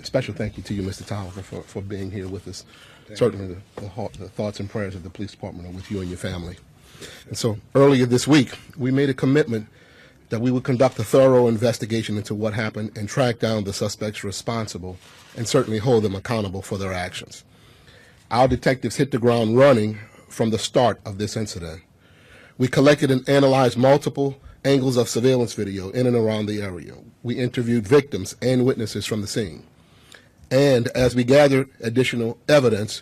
Special thank you to you, Mr. Tolliver, for being here with us. Certainly the thoughts and prayers of the police department are with you and your family. And so earlier this week, we made a commitment that we would conduct a thorough investigation into what happened and track down the suspects responsible and certainly hold them accountable for their actions. Our detectives hit the ground running from the start of this incident. We collected and analyzed multiple angles of surveillance video in and around the area. We interviewed victims and witnesses from the scene. And as we gathered additional evidence,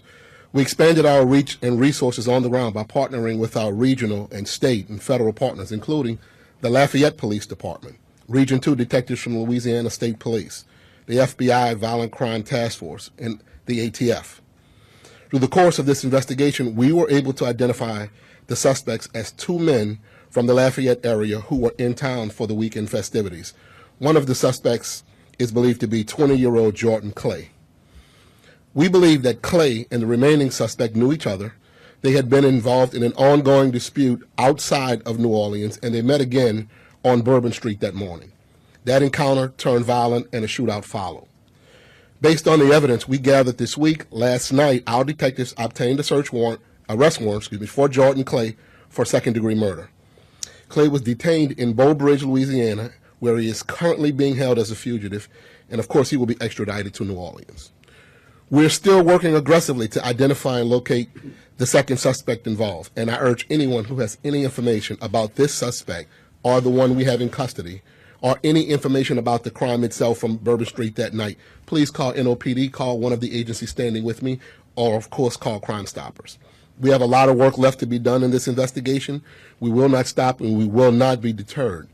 we expanded our reach and resources on the ground by partnering with our regional and state and federal partners, including the Lafayette Police Department, Region 2 detectives from Louisiana State Police, the FBI Violent Crime Task Force, and the ATF. Through the course of this investigation, we were able to identify the suspects as two men from the Lafayette area who were in town for the weekend festivities. One of the suspects is believed to be 20-year-old Jordan Clay. We believe that Clay and the remaining suspect knew each other. They had been involved in an ongoing dispute outside of New Orleans, and they met again on Bourbon Street that morning. That encounter turned violent, and a shootout followed. Based on the evidence we gathered this week, last night, our detectives obtained a arrest warrant, for Jordan Clay for second-degree murder. Clay was detained in Bow Bridge, Louisiana, where he is currently being held as a fugitive, and of course he will be extradited to New Orleans. We're still working aggressively to identify and locate the second suspect involved, and I urge anyone who has any information about this suspect or the one we have in custody, or any information about the crime itself from Bourbon Street that night, please call NOPD, call one of the agencies standing with me, or of course call Crime Stoppers. We have a lot of work left to be done in this investigation. We will not stop, and we will not be deterred.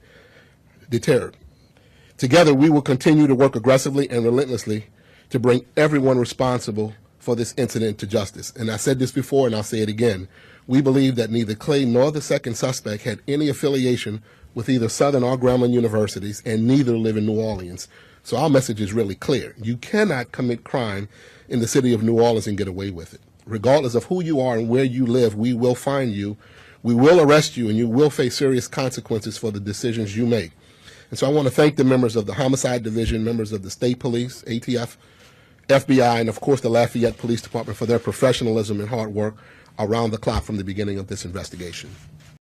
Together, we will continue to work aggressively and relentlessly to bring everyone responsible for this incident to justice. And I said this before, and I'll say it again. We believe that neither Clay nor the second suspect had any affiliation with either Southern or Grambling universities, and neither live in New Orleans. So our message is really clear. You cannot commit crime in the city of New Orleans and get away with it. Regardless of who you are and where you live, we will find you, we will arrest you, and you will face serious consequences for the decisions you make. And so I want to thank the members of the Homicide Division, members of the State Police, ATF, FBI, and of course the Lafayette Police Department for their professionalism and hard work around the clock from the beginning of this investigation.